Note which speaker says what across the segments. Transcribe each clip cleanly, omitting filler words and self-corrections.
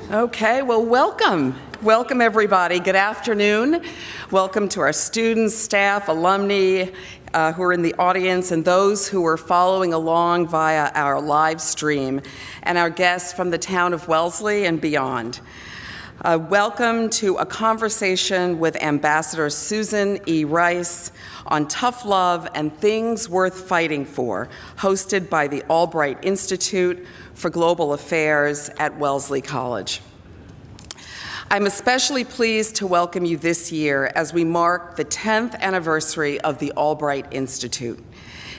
Speaker 1: Okay, well, welcome. Welcome, everybody. Good afternoon. Welcome to our students, staff, alumni who are in the audience, and those who are following along via our live stream, and our guests from the town of Wellesley and beyond. Welcome to a conversation with Ambassador Susan E. Rice on tough love and things worth fighting for, hosted by the Albright Institute for Global Affairs at Wellesley College. I'm especially pleased to welcome you this year as we mark the 10th anniversary of the Albright Institute.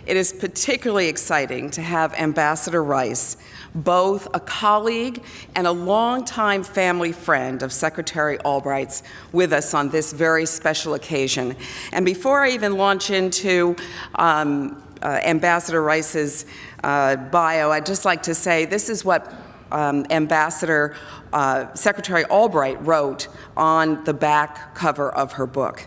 Speaker 1: It is particularly exciting to have Ambassador Rice, both a colleague and a longtime family friend of Secretary Albright's, with us on this very special occasion. And before I even launch into Ambassador Rice's bio, I'd just like to say this is what Secretary Albright wrote on the back cover of her book.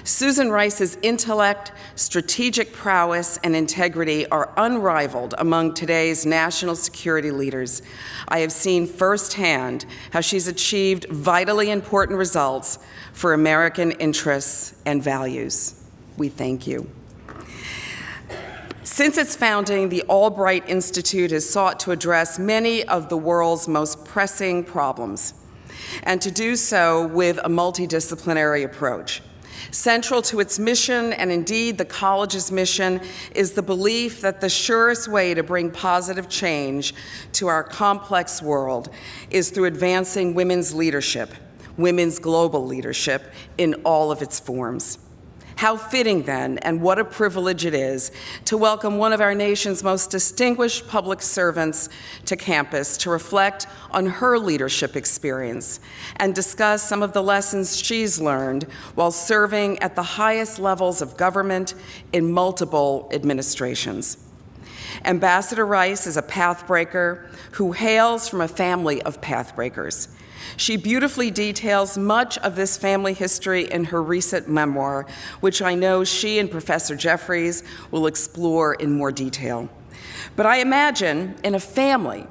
Speaker 1: Susan Rice's intellect, strategic prowess, and integrity are unrivaled among today's national security leaders. I have seen firsthand how she's achieved vitally important results for American interests and values. We thank you. Since its founding, the Albright Institute has sought to address many of the world's most pressing problems, and to do so with a multidisciplinary approach. Central to its mission, and indeed the college's mission, is the belief that the surest way to bring positive change to our complex world is through advancing women's leadership, women's global leadership in all of its forms. How fitting then, and what a privilege it is, to welcome one of our nation's most distinguished public servants to campus to reflect on her leadership experience and discuss some of the lessons she's learned while serving at the highest levels of government in multiple administrations. Ambassador Rice is a pathbreaker who hails from a family of pathbreakers. She beautifully details much of this family history in her recent memoir, which I know she and Professor Jeffries will explore in more detail. But I imagine in a family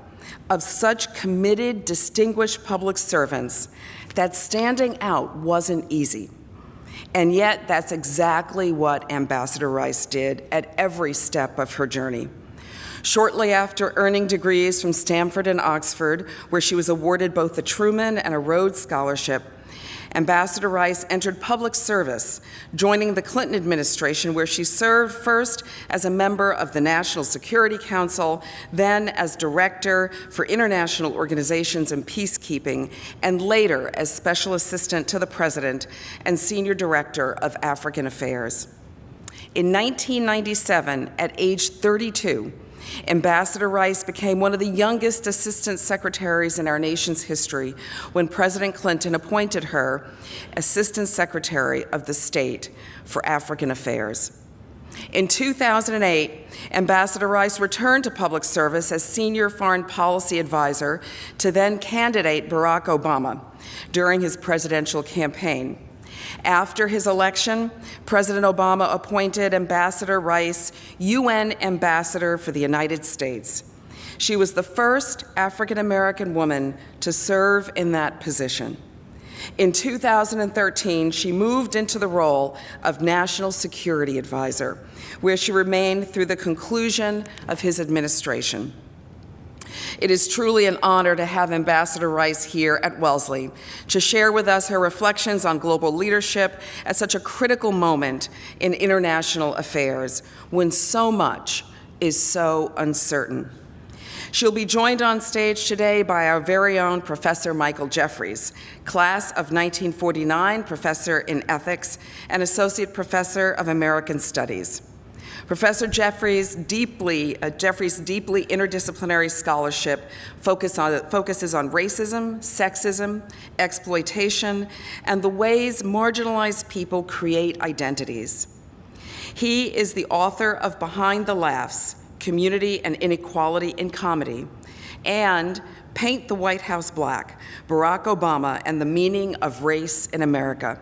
Speaker 1: of such committed, distinguished public servants that standing out wasn't easy. And yet that's exactly what Ambassador Rice did at every step of her journey. Shortly after earning degrees from Stanford and Oxford, where she was awarded both the Truman and a Rhodes Scholarship, Ambassador Rice entered public service, joining the Clinton administration, where she served first as a member of the National Security Council, then as Director for International Organizations and Peacekeeping, and later as Special Assistant to the President and Senior Director of African Affairs. In 1997, at age 32, Ambassador Rice became one of the youngest assistant secretaries in our nation's history when President Clinton appointed her Assistant Secretary of the State for African Affairs. In 2008, Ambassador Rice returned to public service as Senior Foreign Policy Advisor to then-candidate Barack Obama during his presidential campaign. After his election, President Obama appointed Ambassador Rice UN Ambassador for the United States. She was the first African-American woman to serve in that position. In 2013, she moved into the role of National Security Advisor, where she remained through the conclusion of his administration. It is truly an honor to have Ambassador Rice here at Wellesley to share with us her reflections on global leadership at such a critical moment in international affairs when so much is so uncertain. She'll be joined on stage today by our very own Professor Michael Jeffries, class of 1949, professor in ethics and associate professor of American Studies. Professor Jeffries' deeply interdisciplinary scholarship focuses on racism, sexism, exploitation, and the ways marginalized people create identities. He is the author of Behind the Laughs, Community and Inequality in Comedy, and Paint the White House Black, Barack Obama and the Meaning of Race in America.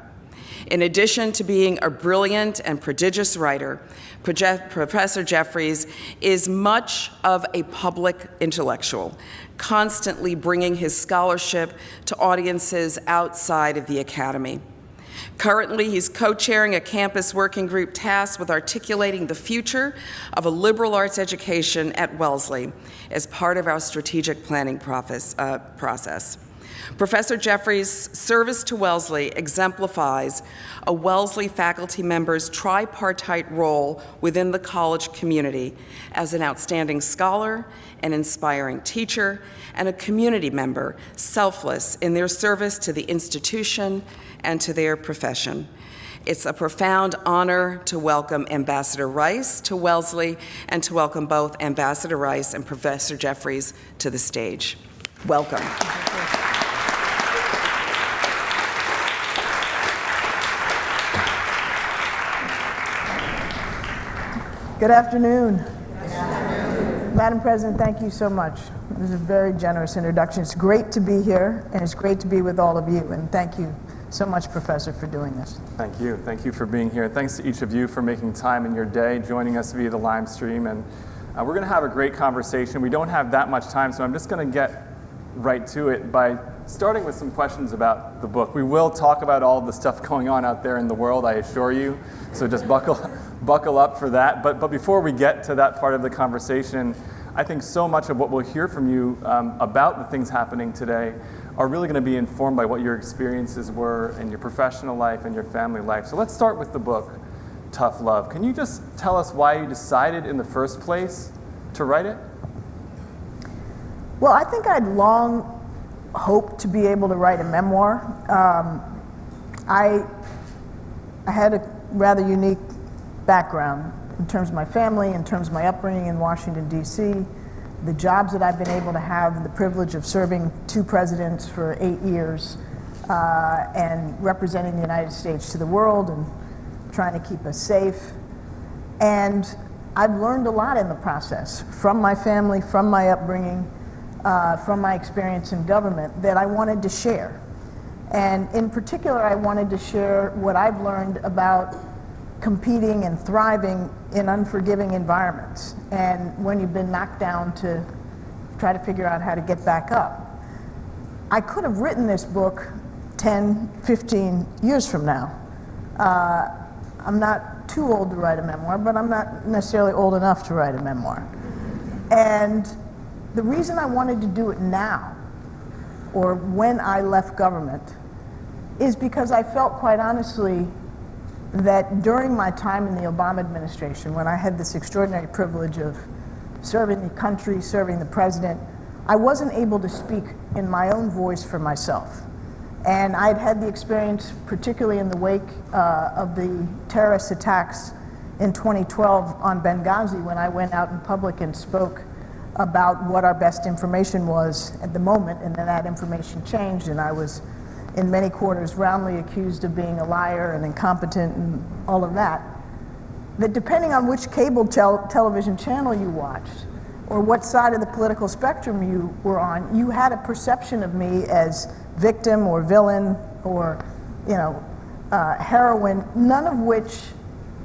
Speaker 1: In addition to being a brilliant and prodigious writer, Professor Jeffries is much of a public intellectual, constantly bringing his scholarship to audiences outside of the academy. Currently, he's co-chairing a campus working group tasked with articulating the future of a liberal arts education at Wellesley as part of our strategic planning process. Professor Jeffries' service to Wellesley exemplifies a Wellesley faculty member's tripartite role within the college community as an outstanding scholar, an inspiring teacher, and a community member, selfless in their service to the institution and to their profession. It's a profound honor to welcome Ambassador Rice to Wellesley and to welcome both Ambassador Rice and Professor Jeffries to the stage. Welcome.
Speaker 2: Good afternoon. Madam President, thank you so much. It was a very generous introduction. It's great to be here, and it's great to be with all of you, and thank you so much, Professor, for doing this.
Speaker 3: Thank you. Thank you for being here. Thanks to each of you for making time in your day, joining us via the live stream, and we're going to have a great conversation. We don't have that much time, so I'm just going to get right to it by starting with some questions about the book. We will talk about all the stuff going on out there in the world, I assure you, so just buckle up for that. But before we get to that part of the conversation, I think so much of what we'll hear from you about the things happening today are really going to be informed by what your experiences were in your professional life and your family life. So let's start with the book, Tough Love. Can you just tell us why you decided in the first place to write it?
Speaker 2: Well, I think I'd long hoped to be able to write a memoir. I had a rather unique background in terms of my family, in terms of my upbringing in Washington, D.C., the jobs that I've been able to have, the privilege of serving 2 presidents for 8 years and representing the United States to the world and trying to keep us safe. And I've learned a lot in the process from my family, from my upbringing, from my experience in government that I wanted to share. And in particular, I wanted to share what I've learned about competing and thriving in unforgiving environments, and when you've been knocked down to try to figure out how to get back up. I could have written this book 10, 15 years from now. I'm not too old to write a memoir, but I'm not necessarily old enough to write a memoir. And the reason I wanted to do it now, or when I left government, is because I felt, quite honestly, that during my time in the Obama administration, when I had this extraordinary privilege of serving the country, serving the president, I wasn't able to speak in my own voice for myself. And I'd had the experience, particularly in the wake of the terrorist attacks in 2012 on Benghazi, when I went out in public and spoke about what our best information was at the moment, and then that information changed, and I was in many quarters roundly accused of being a liar and incompetent and all of that, that depending on which cable television channel you watched or what side of the political spectrum you were on, you had a perception of me as victim or villain or, heroine, none of which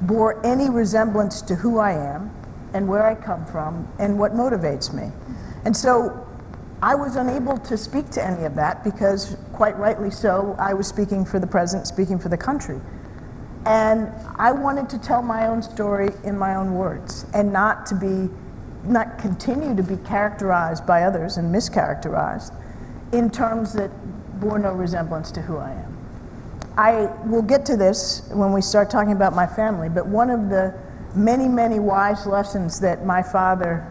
Speaker 2: bore any resemblance to who I am and where I come from and what motivates me. And so I was unable to speak to any of that because, quite rightly so, I was speaking for the president, speaking for the country. And I wanted to tell my own story in my own words and not continue to be characterized by others and mischaracterized in terms that bore no resemblance to who I am. I will get to this when we start talking about my family, but one of the many, many wise lessons that my father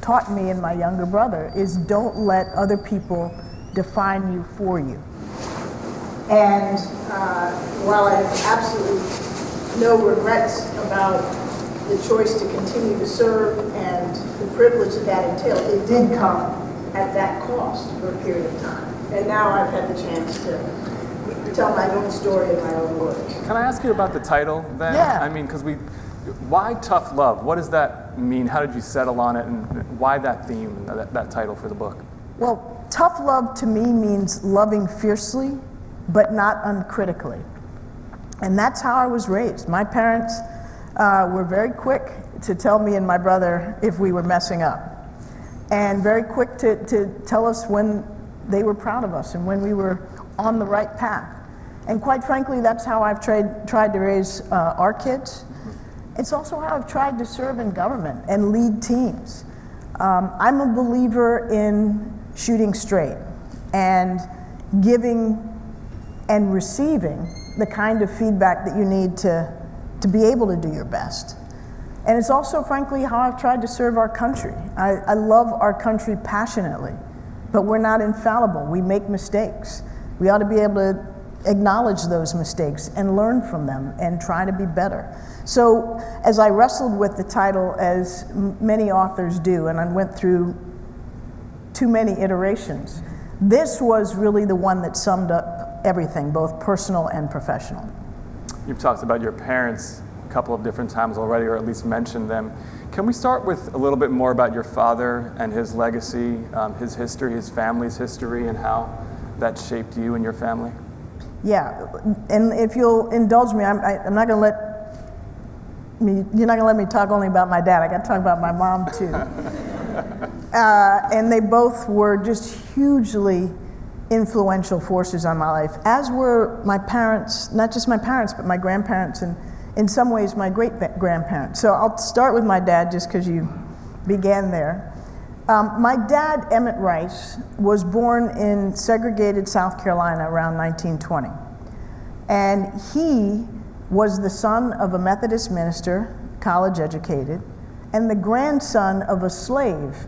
Speaker 2: taught me and my younger brother is don't let other people define you for you. And while I have absolutely no regrets about the choice to continue to serve and the privilege that entailed, it did come at that cost for a period of time. And now I've had the chance to tell my own story in my own words.
Speaker 3: Can I ask you about the title then?
Speaker 2: Yeah.
Speaker 3: I mean, why Tough Love? What does that mean? How did you settle on it, and why that theme, that title for the book?
Speaker 2: Well, tough love to me means loving fiercely, but not uncritically. And that's how I was raised. My parents were very quick to tell me and my brother if we were messing up, and very quick to tell us when they were proud of us and when we were on the right path. And quite frankly, that's how I've tried to raise our kids. It's also how I've tried to serve in government and lead teams. I'm a believer in shooting straight and giving and receiving the kind of feedback that you need to be able to do your best. And it's also, frankly, how I've tried to serve our country. I love our country passionately, but we're not infallible. We make mistakes. We ought to be able to acknowledge those mistakes and learn from them and try to be better. So as I wrestled with the title, as many authors do, and I went through too many iterations, this was really the one that summed up everything, both personal and professional.
Speaker 3: You've talked about your parents a couple of different times already, or at least mentioned them. Can we start with a little bit more about your father and his legacy, his history, his family's history, and how that shaped you and your family?
Speaker 2: Yeah, and if you'll indulge me, I'm not going to you're not going to let me talk only about my dad. I got to talk about my mom too. And they both were just hugely influential forces on my life, as were my parents, not just my parents, but my grandparents, and in some ways my great-grandparents. So I'll start with my dad just because you began there. My dad, Emmett Rice, was born in segregated South Carolina around 1920. And he was the son of a Methodist minister, college educated, and the grandson of a slave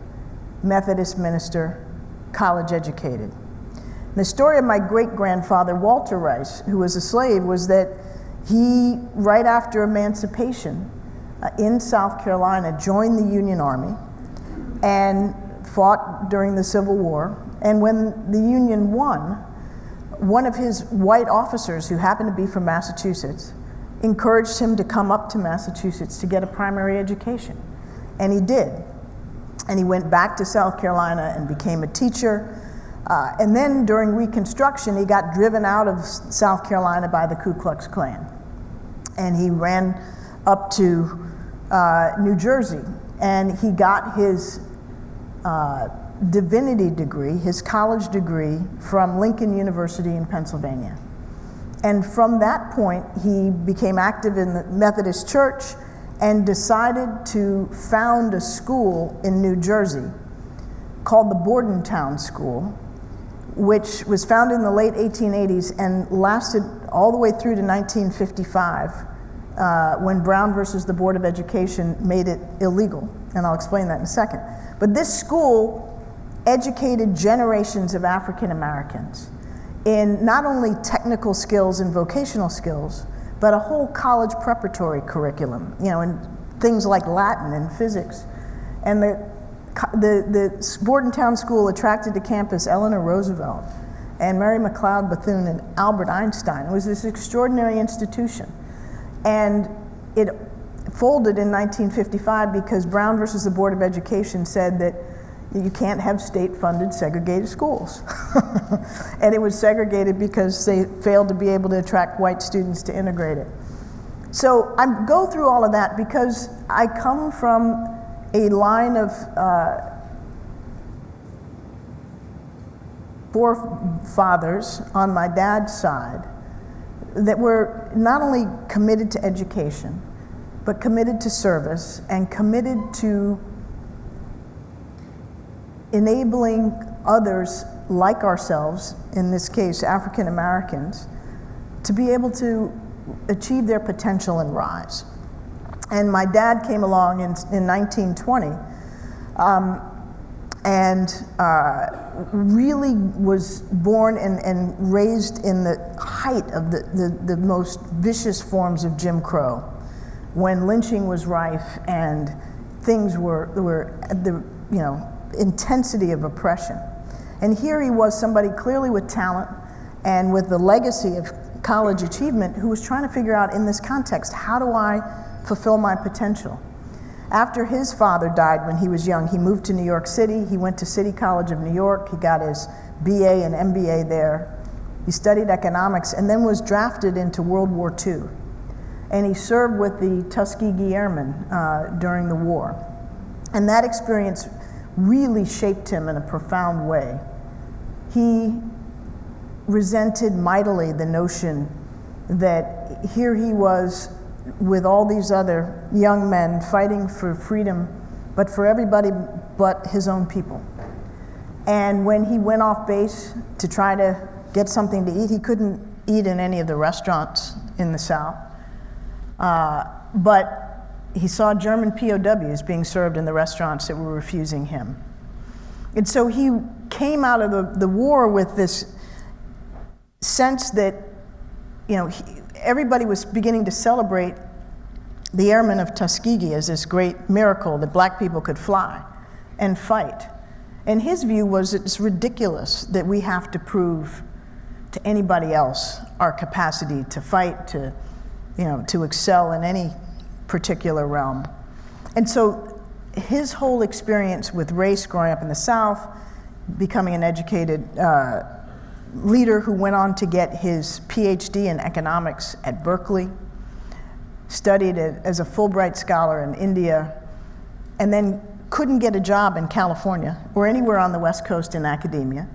Speaker 2: Methodist minister, college educated. The story of my great-grandfather, Walter Rice, who was a slave, was that he, right after emancipation in South Carolina, joined the Union Army and fought during the Civil War. And when the Union won, one of his white officers, who happened to be from Massachusetts, encouraged him to come up to Massachusetts to get a primary education. And he did. And he went back to South Carolina and became a teacher. And then during Reconstruction, he got driven out of South Carolina by the Ku Klux Klan. And he ran up to New Jersey, and he got his divinity degree, his college degree, from Lincoln University in Pennsylvania. And from that point, he became active in the Methodist Church and decided to found a school in New Jersey called the Bordentown School, which was founded in the late 1880s and lasted all the way through to 1955, when Brown versus the Board of Education made it illegal. And I'll explain that in a second. But this school educated generations of African Americans in not only technical skills and vocational skills, but a whole college preparatory curriculum, and things like Latin and physics. And the Bordentown School attracted to campus Eleanor Roosevelt and Mary McLeod Bethune and Albert Einstein. It was this extraordinary institution. And it folded in 1955 because Brown versus the Board of Education said that you can't have state-funded segregated schools. And it was segregated because they failed to be able to attract white students to integrate it. So I go through all of that because I come from a line of forefathers on my dad's side that were not only committed to education, but committed to service and committed to enabling others like ourselves, in this case African Americans, to be able to achieve their potential and rise. And my dad came along in 1920 and really was born and raised in the height of the most vicious forms of Jim Crow, when lynching was rife and things were the intensity of oppression. And here he was, somebody clearly with talent and with the legacy of college achievement, who was trying to figure out, in this context, how do I fulfill my potential? After his father died when he was young, he moved to New York City. He went to City College of New York. He got his BA and MBA there. He studied economics and then was drafted into World War II. And he served with the Tuskegee Airmen during the war. And that experience really shaped him in a profound way. He resented mightily the notion that here he was with all these other young men fighting for freedom, but for everybody but his own people. And when he went off base to try to get something to eat, he couldn't eat in any of the restaurants in the South. But he saw German POWs being served in the restaurants that were refusing him. And so he came out of the war with this sense that, everybody was beginning to celebrate the airmen of Tuskegee as this great miracle that black people could fly and fight. And his view was it's ridiculous that we have to prove to anybody else our capacity to fight, to excel in any particular realm. And so his whole experience with race growing up in the South, becoming an educated leader who went on to get his PhD in economics at Berkeley, studied as a Fulbright scholar in India, and then couldn't get a job in California or anywhere on the West Coast in academia,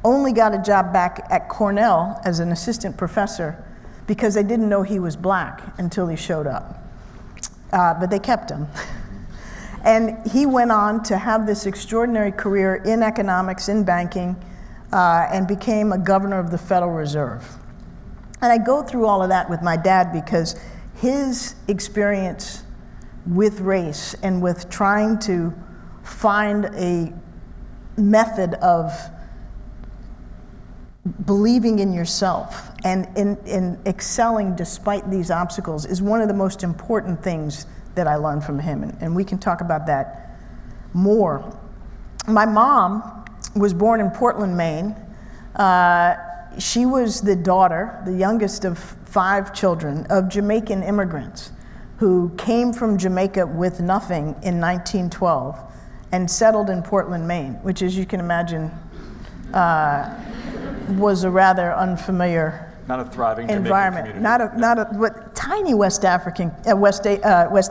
Speaker 2: only got a job back at Cornell as an assistant professor because they didn't know he was black until he showed up. But they kept him. And he went on to have this extraordinary career in economics, in banking, and became a governor of the Federal Reserve. And I go through all of that with my dad because his experience with race and with trying to find a method of believing in yourself and in excelling despite these obstacles is one of the most important things that I learned from him. And we can talk about that more. My mom was born in Portland, Maine. She was the daughter, the youngest of 5 children, of Jamaican immigrants who came from Jamaica with nothing in 1912 and settled in Portland, Maine, which, as you can imagine, was a rather unfamiliar
Speaker 3: Not a thriving
Speaker 2: environment.
Speaker 3: Jamaican community.
Speaker 2: Not a tiny West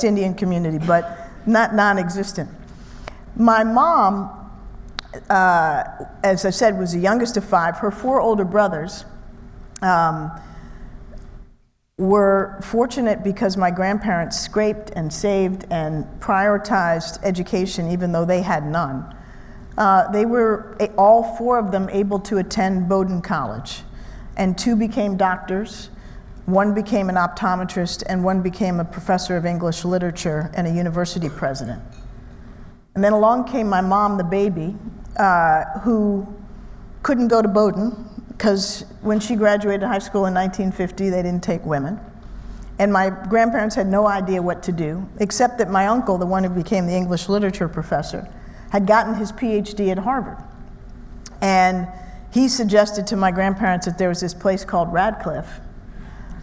Speaker 2: Indian community, but not non-existent. My mom, as I said, was the youngest of 5. Her 4 older brothers were fortunate because my grandparents scraped and saved and prioritized education even though they had none. They were, all 4 of them, able to attend Bowdoin College, and 2 became doctors, 1 became an optometrist, and 1 became a professor of English literature and a university president. And then along came my mom, the baby, who couldn't go to Bowdoin because when she graduated high school in 1950, they didn't take women. And my grandparents had no idea what to do, except that my uncle, the one who became the English literature professor, had gotten his PhD at Harvard. And he suggested to my grandparents that there was this place called Radcliffe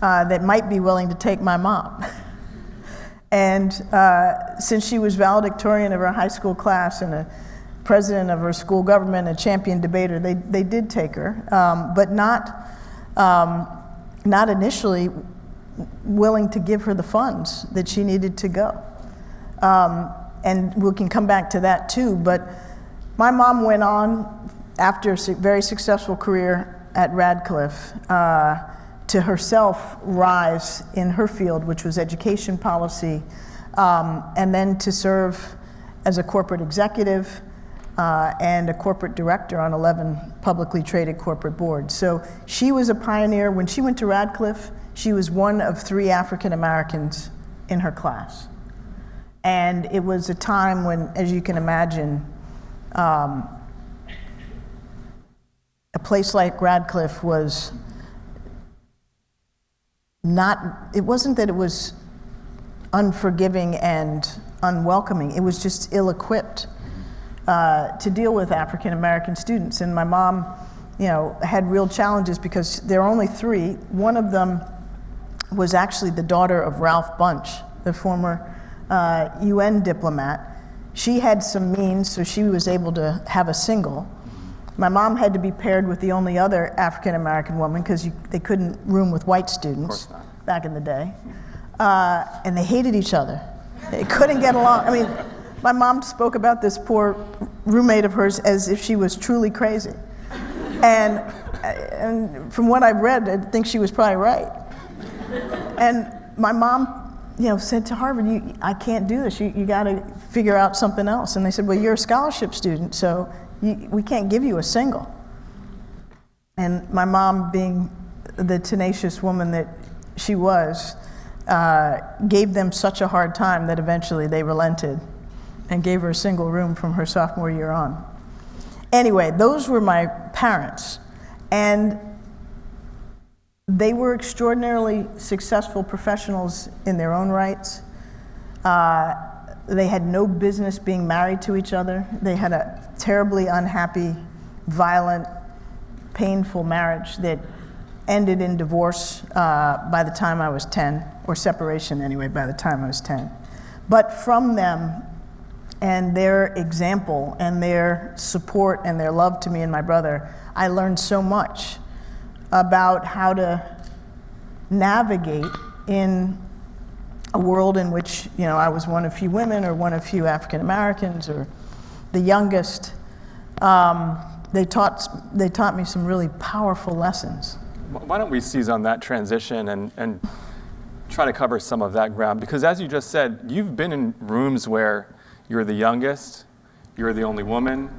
Speaker 2: that might be willing to take my mom. And since she was valedictorian of her high school class and a president of her school government, a champion debater, they did take her, but not initially willing to give her the funds that she needed to go. And we can come back to that too, but my mom went on, after a very successful career at Radcliffe, to herself rise in her field, which was education policy, and then to serve as a corporate executive and a corporate director on 11 publicly traded corporate boards. So she was a pioneer. When she went to Radcliffe, she was one of 3 African Americans in her class. And it was a time when, as you can imagine, a place like Radcliffe was it wasn't that it was unforgiving and unwelcoming, it was just ill-equipped to deal with African American students. And my mom, had real challenges because there are only 3. One of them was actually the daughter of Ralph Bunche, the former UN diplomat. She had some means, so she was able to have a single. My mom had to be paired with the only other African-American woman because they couldn't room with white students
Speaker 3: Of course not.
Speaker 2: back in the day. And they hated each other. They couldn't get along. I mean, my mom spoke about this poor roommate of hers as if she was truly crazy. And from what I've read, I think she was probably right. And my mom, said to Harvard, I can't do this. You got to figure out something else. And they said, well, you're a scholarship student, so we can't give you a single. And my mom, being the tenacious woman that she was, gave them such a hard time that eventually they relented and gave her a single room from her sophomore year on. Anyway, those were my parents. And they were extraordinarily successful professionals in their own rights. They had no business being married to each other. They had a terribly unhappy, violent, painful marriage that ended in divorce by the time I was 10, or separation anyway, by the time I was 10. But from them and their example and their support and their love to me and my brother, I learned so much about how to navigate in a world in which, I was one of few women or one of few African Americans or the youngest. They taught me some really powerful lessons.
Speaker 3: Why don't we seize on that transition and try to cover some of that ground? Because as you just said, you've been in rooms where you're the youngest, you're the only woman,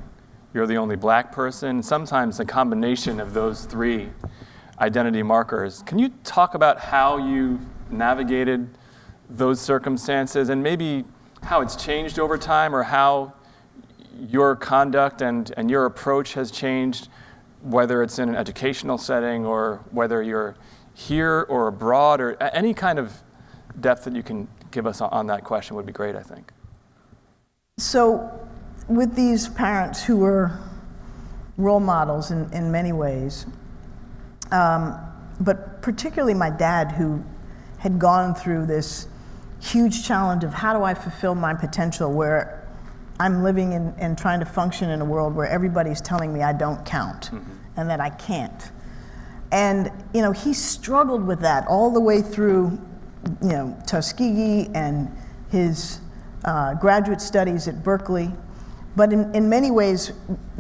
Speaker 3: you're the only black person, sometimes a combination of those three identity markers. Can you talk about how you navigated those circumstances and maybe how it's changed over time, or how your conduct and your approach has changed, whether it's in an educational setting or whether you're here or abroad, or any kind of depth that you can give us on that question would be great, I think.
Speaker 2: So with these parents who were role models in many ways, but particularly my dad, who had gone through this huge challenge of how do I fulfill my potential, where I'm living and trying to function in a world where everybody's telling me I don't count and that I can't. And he struggled with that all the way through Tuskegee and his graduate studies at Berkeley. But in many ways,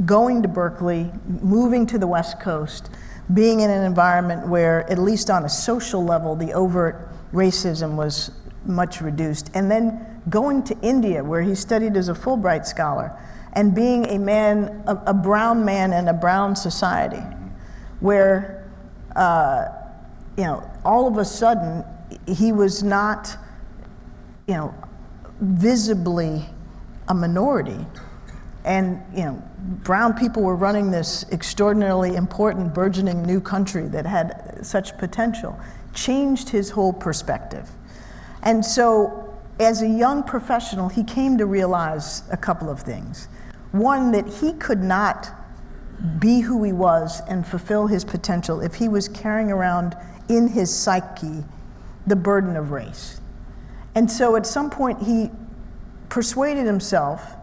Speaker 2: going to Berkeley, moving to the West Coast, being in an environment where, at least on a social level, the overt racism was much reduced, and then going to India, where he studied as a Fulbright scholar, and being a man, a brown man in a brown society, where all of a sudden he was not visibly a minority, and brown people were running this extraordinarily important, burgeoning new country that had such potential, changed his whole perspective. And so, as a young professional, he came to realize a couple of things. One, that he could not be who he was and fulfill his potential if he was carrying around in his psyche the burden of race. And so at some point he persuaded himself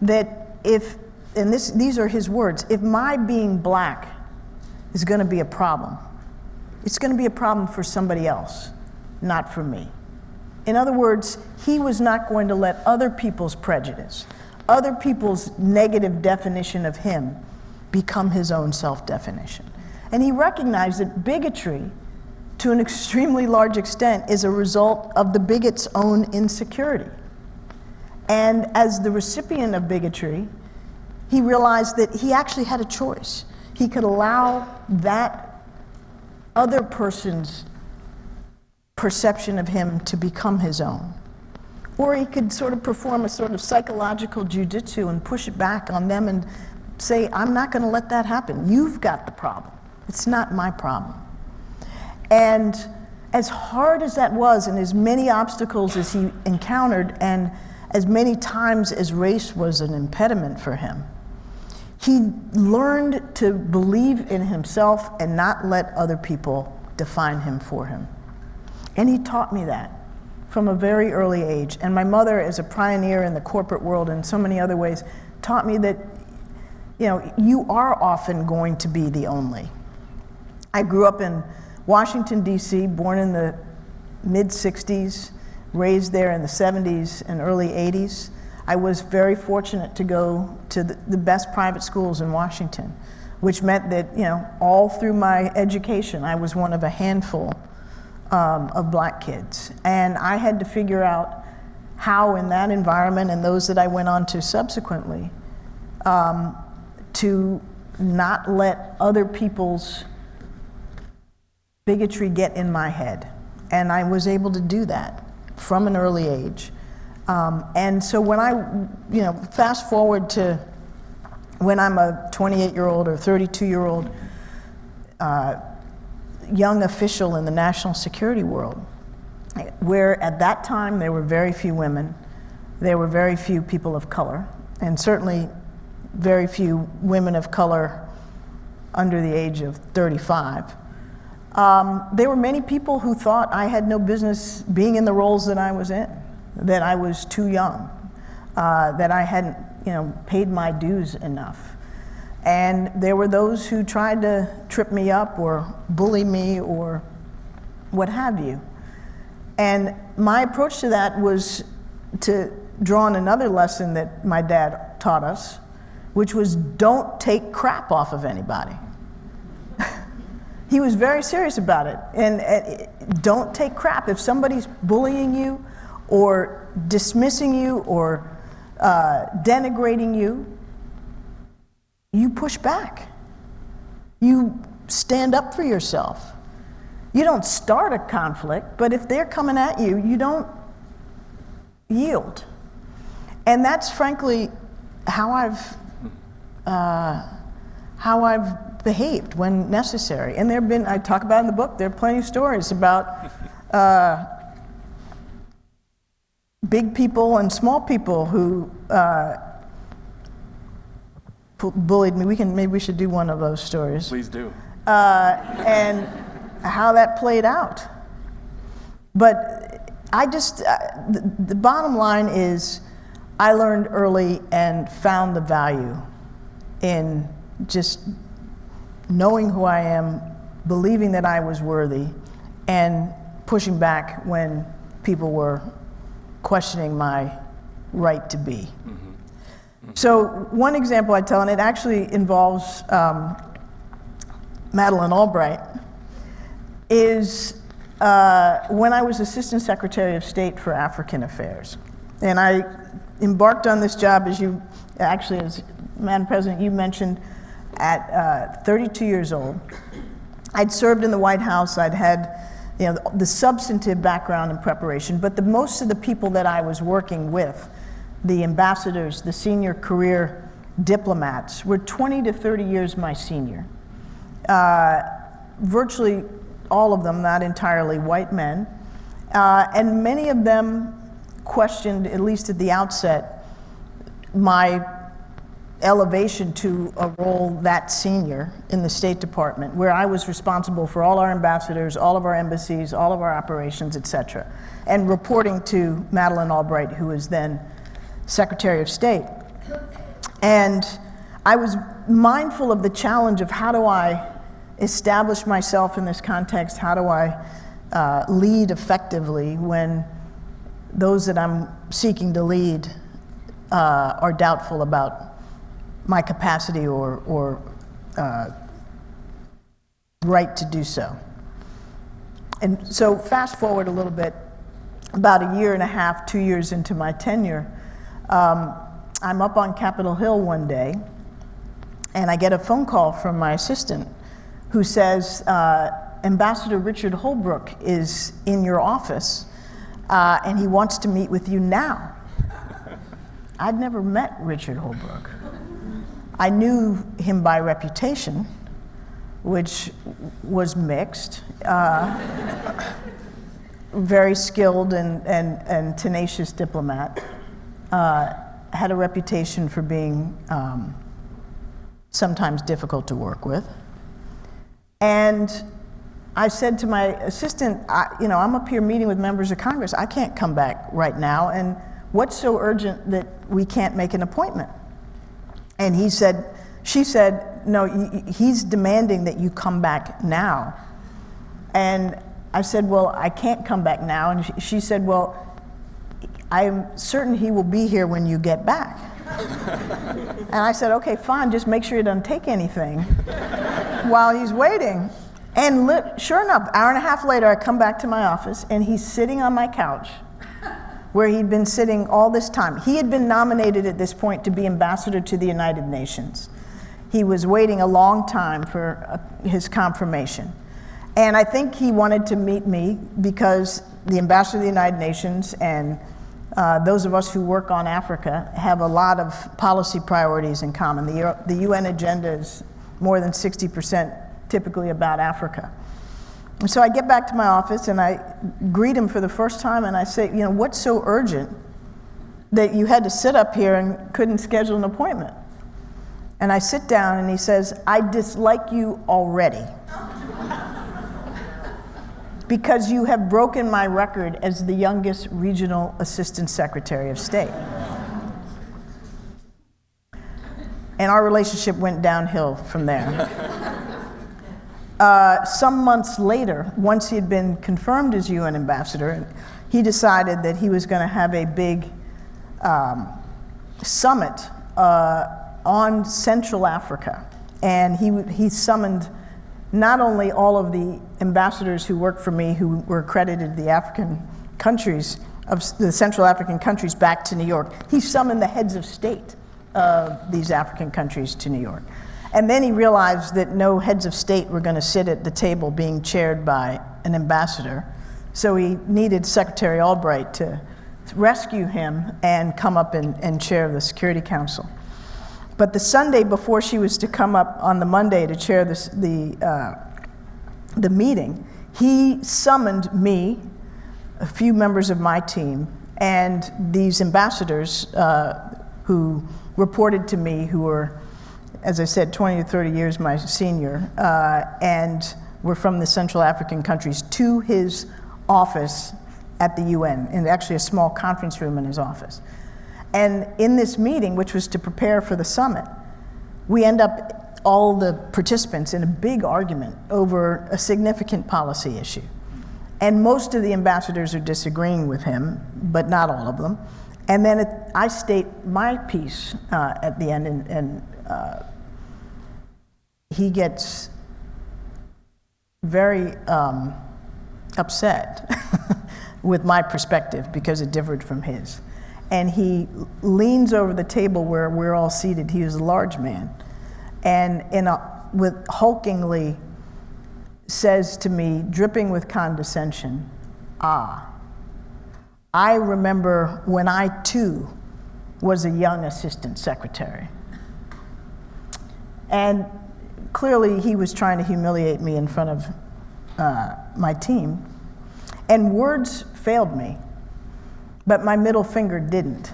Speaker 2: that these are his words, if my being black is going to be a problem, it's going to be a problem for somebody else, not for me. In other words, he was not going to let other people's prejudice, other people's negative definition of him, become his own self-definition. And he recognized that bigotry, to an extremely large extent, is a result of the bigot's own insecurity. And as the recipient of bigotry, he realized that he actually had a choice. He could allow that other person's perception of him to become his own. Or he could sort of perform a sort of psychological jujitsu and push it back on them and say, I'm not going to let that happen. You've got the problem. It's not my problem. And as hard as that was, and as many obstacles as he encountered, and as many times as race was an impediment for him, he learned to believe in himself and not let other people define him for him. And he taught me that from a very early age. And my mother, as a pioneer in the corporate world and so many other ways, taught me that you are often going to be the only. I grew up in Washington, D.C., born in the mid-'60s, raised there in the '70s and early '80s. I was very fortunate to go to the best private schools in Washington, which meant that, all through my education, I was one of a handful of black kids. And I had to figure out how in that environment and those that I went on to subsequently, to not let other people's bigotry get in my head. And I was able to do that from an early age. And so when I, fast forward to when I'm a 28-year-old or 32-year-old young official in the national security world, where at that time there were very few women, there were very few people of color, and certainly very few women of color under the age of 35. There were many people who thought I had no business being in the roles that I was in, that I was too young, that I hadn't, paid my dues enough. And there were those who tried to trip me up or bully me or what have you. And my approach to that was to draw on another lesson that my dad taught us, which was don't take crap off of anybody. He was very serious about it. And don't take crap. If somebody's bullying you or dismissing you or denigrating you, you push back. You stand up for yourself. You don't start a conflict, but if they're coming at you, you don't yield. And that's frankly how I've behaved when necessary. And I talk about in the book, there are plenty of stories about big people and small people who bullied me. Maybe we should do one of those stories.
Speaker 3: Please do.
Speaker 2: And how that played out. But the bottom line is I learned early and found the value in just knowing who I am, believing that I was worthy, and pushing back when people were questioning my right to be. Mm-hmm. Mm-hmm. So one example I tell, and it actually involves Madeleine Albright, is when I was Assistant Secretary of State for African Affairs. And I embarked on this job, as Madam President, you mentioned, at 32 years old. I'd served in the White House. I'd had the substantive background and preparation, but most of the people that I was working with, the ambassadors, the senior career diplomats, were 20 to 30 years my senior. Virtually all of them, not entirely, white men, and many of them questioned, at least at the outset, my elevation to a role that senior in the State Department, where I was responsible for all our ambassadors, all of our embassies, all of our operations, et cetera, and reporting to Madeleine Albright, who was then Secretary of State. And I was mindful of the challenge of how do I establish myself in this context, how do I lead effectively when those that I'm seeking to lead are doubtful about my capacity or right to do so. And so fast forward a little bit, about a year and a half, 2 years into my tenure, I'm up on Capitol Hill one day, and I get a phone call from my assistant who says, Ambassador Richard Holbrooke is in your office, and he wants to meet with you now. I'd never met Richard Holbrooke. I knew him by reputation, which was mixed. Very skilled and tenacious diplomat. Had a reputation for being sometimes difficult to work with. And I said to my assistant, I'm up here meeting with members of Congress. I can't come back right now. And what's so urgent that we can't make an appointment? And he said, she said, no, he's demanding that you come back now. And I said, well, I can't come back now. And she said, well, I'm certain he will be here when you get back. And I said, okay, fine, just make sure he doesn't take anything while he's waiting. And sure enough, hour and a half later, I come back to my office, and he's sitting on my couch where he'd been sitting all this time. He had been nominated at this point to be ambassador to the United Nations. He was waiting a long time for his confirmation. And I think he wanted to meet me because the ambassador to the United Nations and those of us who work on Africa have a lot of policy priorities in common. The UN agenda is more than 60% typically about Africa. And so I get back to my office and I greet him for the first time and I say, what's so urgent that you had to sit up here and couldn't schedule an appointment? And I sit down and he says, I dislike you already because you have broken my record as the youngest regional assistant secretary of state. And our relationship went downhill from there. Some months later, once he had been confirmed as UN ambassador, he decided that he was going to have a big summit on Central Africa. And he summoned not only all of the ambassadors who worked for me who were accredited to the African countries, of the Central African countries, back to New York, he summoned the heads of state of these African countries to New York. And then he realized that no heads of state were going to sit at the table being chaired by an ambassador. So he needed Secretary Albright to rescue him and come up and chair the Security Council. But the Sunday before she was to come up on the Monday to chair the meeting, he summoned me, a few members of my team, and these ambassadors who reported to me, who were, as I said, 20 to 30 years my senior, and were from the Central African countries, to his office at the UN, in actually a small conference room in his office. And in this meeting, which was to prepare for the summit, we end up, all the participants, in a big argument over a significant policy issue. And most of the ambassadors are disagreeing with him, but not all of them. And then I state my piece at the end, and he gets very upset with my perspective because it differed from his. And he leans over the table where we're all seated. He was a large man, and with hulkingly says to me, dripping with condescension, I remember when I too was a young assistant secretary. And clearly he was trying to humiliate me in front of my team. And words failed me, but my middle finger didn't.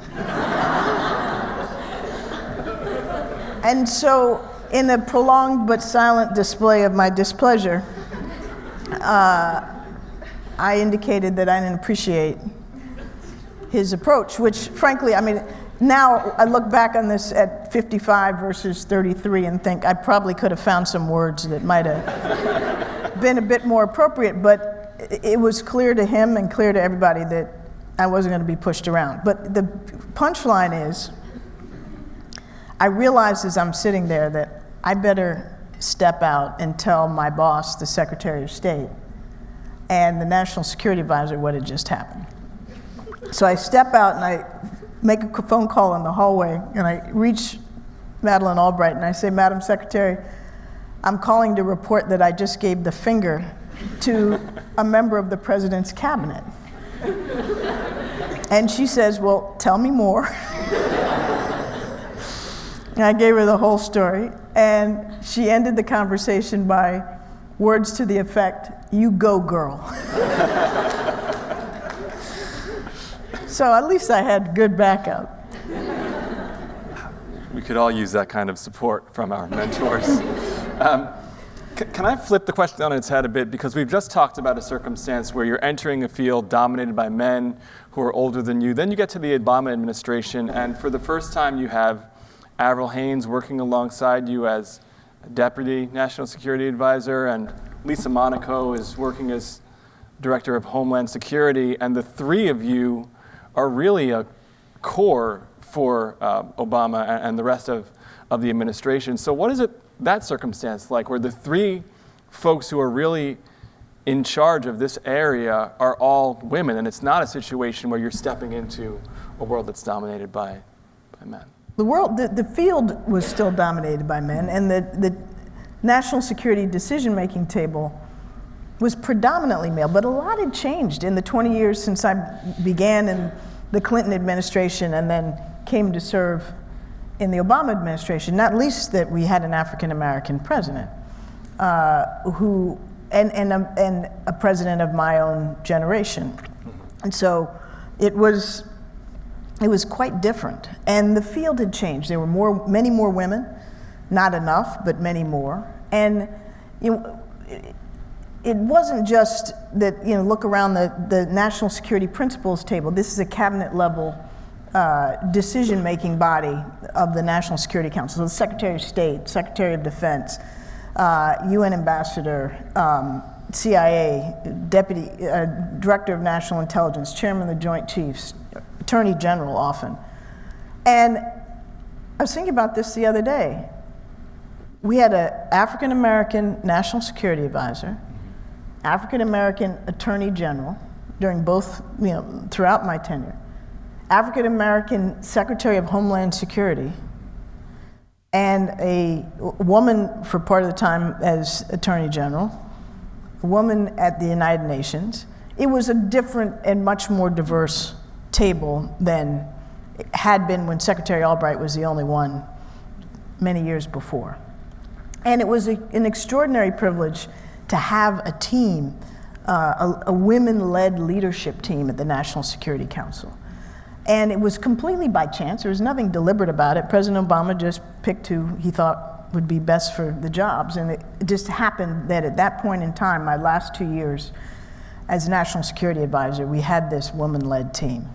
Speaker 2: And so, in a prolonged but silent display of my displeasure, I indicated that I didn't appreciate his approach, which frankly, now I look back on this at 55 versus 33 and think I probably could have found some words that might have been a bit more appropriate, but it was clear to him and clear to everybody that I wasn't going to be pushed around. But the punchline is, I realized as I'm sitting there that I better step out and tell my boss, the Secretary of State, and the National Security Advisor what had just happened. So I step out and I make a phone call in the hallway, and I reach Madeleine Albright and I say, Madam Secretary, I'm calling to report that I just gave the finger to a member of the President's cabinet. And she says, well, tell me more. And I gave her the whole story, and she ended the conversation by words to the effect, you go, girl. So at least I had good backup.
Speaker 3: We could all use that kind of support from our mentors. Can I flip the question on its head a bit? Because we've just talked about a circumstance where you're entering a field dominated by men who are older than you. Then you get to the Obama administration, and for the first time you have Avril Haines working alongside you as Deputy National Security Advisor, and Lisa Monaco is working as Director of Homeland Security, and the three of you are really a core for Obama and the rest of the administration. So what is that circumstance like, where the three folks who are really in charge of this area are all women, and it's not a situation where you're stepping into a world that's dominated by men?
Speaker 2: The field was still dominated by men, and the national security decision-making table was predominantly male, but a lot had changed in the 20 years since I began in the Clinton administration and then came to serve in the Obama administration, not least that we had an African-American president and a president of my own generation. And so it was quite different, and the field had changed. There were many more women, not enough, but many more. And it wasn't just that, look around the national security principles table. This is a cabinet level decision-making body of the National Security Council. So the Secretary of State, Secretary of Defense, UN Ambassador, CIA, Deputy Director of National Intelligence, Chairman of the Joint Chiefs, Attorney General often. And I was thinking about this the other day. We had an African-American National Security Advisor, African-American Attorney General during both, throughout my tenure, African-American Secretary of Homeland Security, and a woman for part of the time as Attorney General, a woman at the United Nations. It was a different and much more diverse table than it had been when Secretary Albright was the only one many years before. And it was an extraordinary privilege to have a team, a women-led leadership team at the National Security Council. And it was completely by chance. There was nothing deliberate about it. President Obama just picked who he thought would be best for the jobs. And it just happened that at that point in time, my last 2 years as National Security Advisor, we had this woman-led team.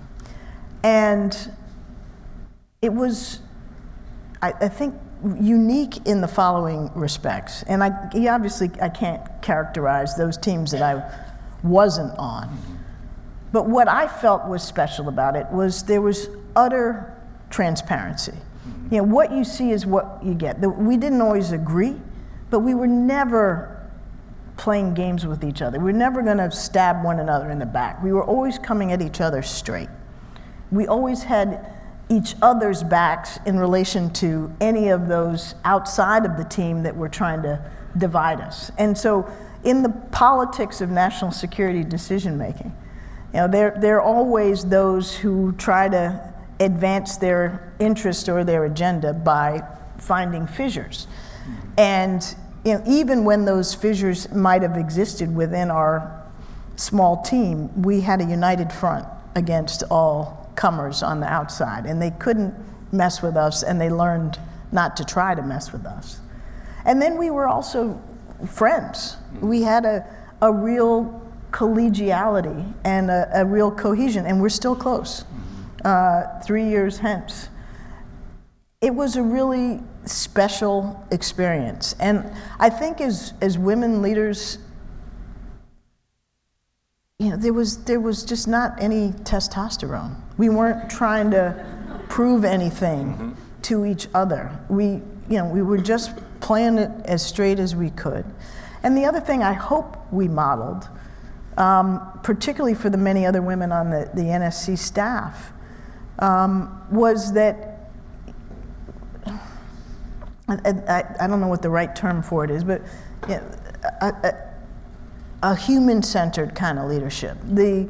Speaker 2: And it was, I think, unique in the following respects. And obviously I can't characterize those teams that I wasn't on. But what I felt was special about it was there was utter transparency. What you see is what you get. We didn't always agree, but we were never playing games with each other. We were never going to stab one another in the back. We were always coming at each other straight. We always had each other's backs in relation to any of those outside of the team that were trying to divide us. And so in the politics of national security decision-making, there are always those who try to advance their interest or their agenda by finding fissures. And even when those fissures might have existed within our small team, we had a united front against all comers on the outside, and they couldn't mess with us, and they learned not to try to mess with us. And then we were also friends. We had a real collegiality and a real cohesion, and we're still close 3 years hence. It was a really special experience, and I think as women leaders, there was just not any testosterone. We weren't trying to prove anything to each other. We were just playing it as straight as we could. And the other thing I hope we modeled, particularly for the many other women on the NSC staff, was that, I don't know what the right term for it is, but a human-centered kind of leadership. The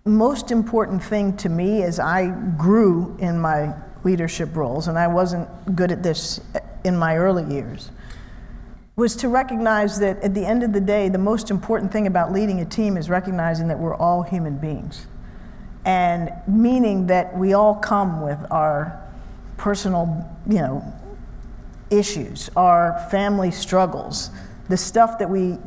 Speaker 2: most important thing to me as I grew in my leadership roles, and I wasn't good at this in my early years, was to recognize that at the end of the day, the most important thing about leading a team is recognizing that we're all human beings. And meaning that we all come with our personal, issues, our family struggles, the stuff that we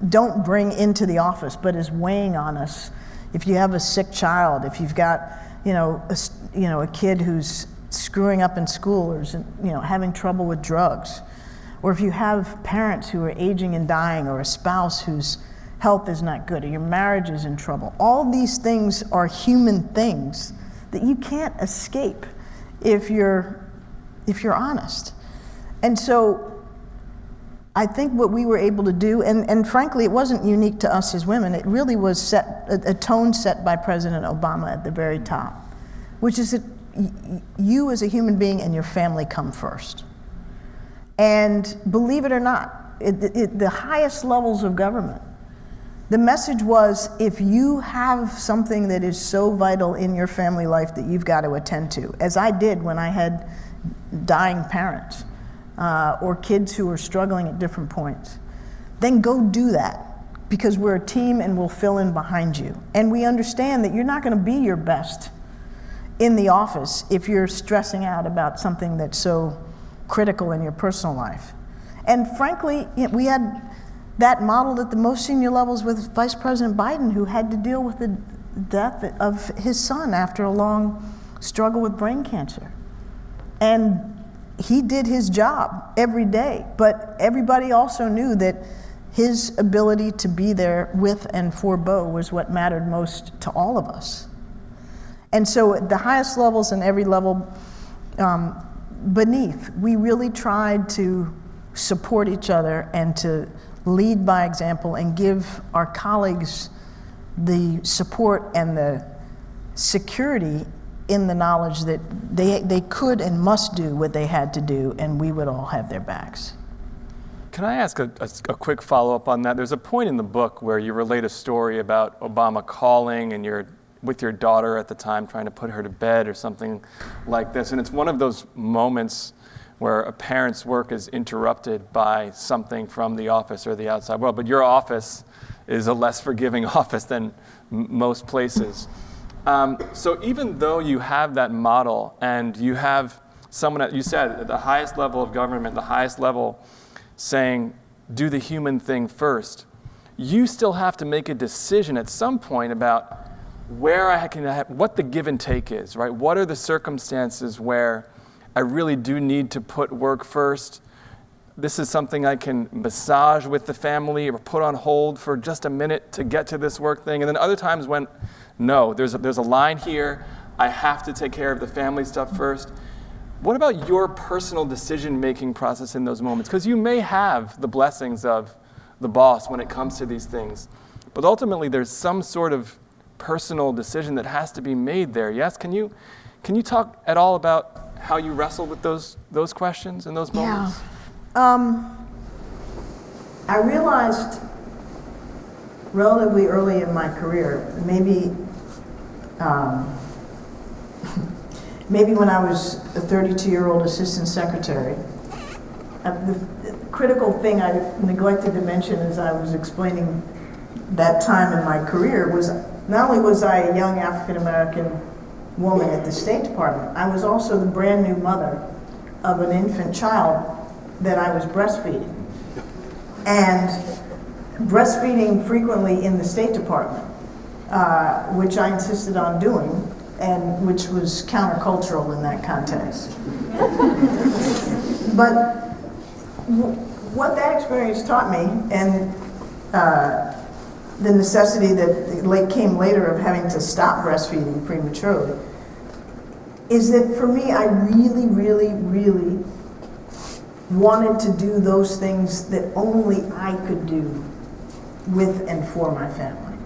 Speaker 2: don't bring into the office but is weighing on us. If you have a sick child, if you've got a kid who's screwing up in school or having trouble with drugs, or if you have parents who are aging and dying, or a spouse whose health is not good, or your marriage is in trouble. All these things are human things that you can't escape if you're honest. And so I think what we were able to do, and frankly, it wasn't unique to us as women, it really was a tone set by President Obama at the very top, which is that you as a human being and your family come first. And believe it or not, the highest levels of government, the message was, if you have something that is so vital in your family life that you've got to attend to, as I did when I had dying parents, or kids who are struggling at different points, then go do that, because we're a team and we'll fill in behind you. And we understand that you're not going to be your best in the office if you're stressing out about something that's so critical in your personal life. And frankly, we had that modeled at the most senior levels with Vice President Biden, who had to deal with the death of his son after a long struggle with brain cancer. And he did his job every day, but everybody also knew that his ability to be there with and for Bo was what mattered most to all of us. And so at the highest levels and every level beneath, we really tried to support each other and to lead by example and give our colleagues the support and the security in the knowledge that they could and must do what they had to do, and we would all have their backs.
Speaker 3: Can I ask a quick follow-up on that? There's a point in the book where you relate a story about Obama calling and you're with your daughter at the time trying to put her to bed or something like this, and it's one of those moments where a parent's work is interrupted by something from the office or the outside world. But your office is a less forgiving office than most places. So even though you have that model and you have someone, you said, at the highest level of government, the highest level saying, do the human thing first, you still have to make a decision at some point about what the give and take is, right? What are the circumstances where I really do need to put work first? This is something I can massage with the family or put on hold for just a minute to get to this work thing. And then other times when, no, there's a line here, I have to take care of the family stuff first. What about your personal decision-making process in those moments? Because you may have the blessings of the boss when it comes to these things, but ultimately there's some sort of personal decision that has to be made there. Yes, can you talk at all about how you wrestle with those questions and those moments?
Speaker 2: Yeah. I realized relatively early in my career, maybe when I was a 32-year-old assistant secretary, the critical thing I neglected to mention as I was explaining that time in my career was not only was I a young African-American woman at the State Department, I was also the brand new mother of an infant child that I was breastfeeding. And breastfeeding frequently in the State Department, which I insisted on doing, and which was countercultural in that context. But what that experience taught me, and the necessity that came later of having to stop breastfeeding prematurely, is that for me, I really, really, really wanted to do those things that only I could do with and for my family.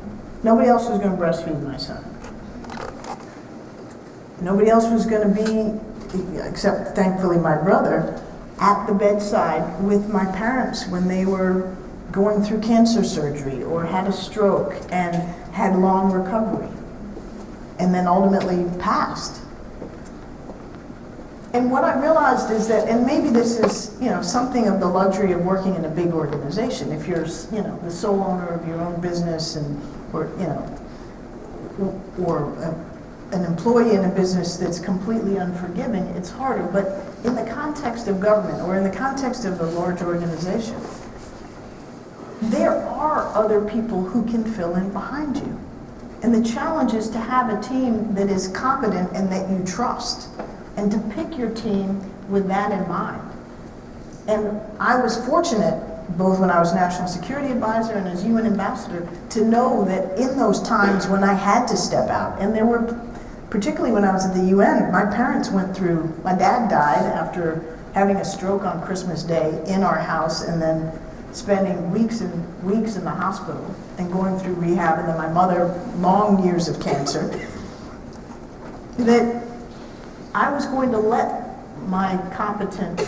Speaker 2: Nobody else was going to breastfeed my son. Nobody else was going to be, except thankfully my brother, at the bedside with my parents when they were going through cancer surgery or had a stroke and had long recovery and then ultimately passed. And what I realized is that, and maybe this is, something of the luxury of working in a big organization. If you're, the sole owner of your own business or an employee in a business that's completely unforgiving, it's harder. But in the context of government or in the context of a large organization, there are other people who can fill in behind you. And the challenge is to have a team that is competent and that you trust. and to pick your team with that in mind. And I was fortunate, both when I was National Security Advisor and as UN Ambassador, to know that in those times when I had to step out, and there were, particularly when I was at the UN, my parents went through, my dad died after having a stroke on Christmas Day in our house, and then spending weeks and weeks in the hospital and going through rehab, and then my mother, long years of cancer, that I was going to let my competent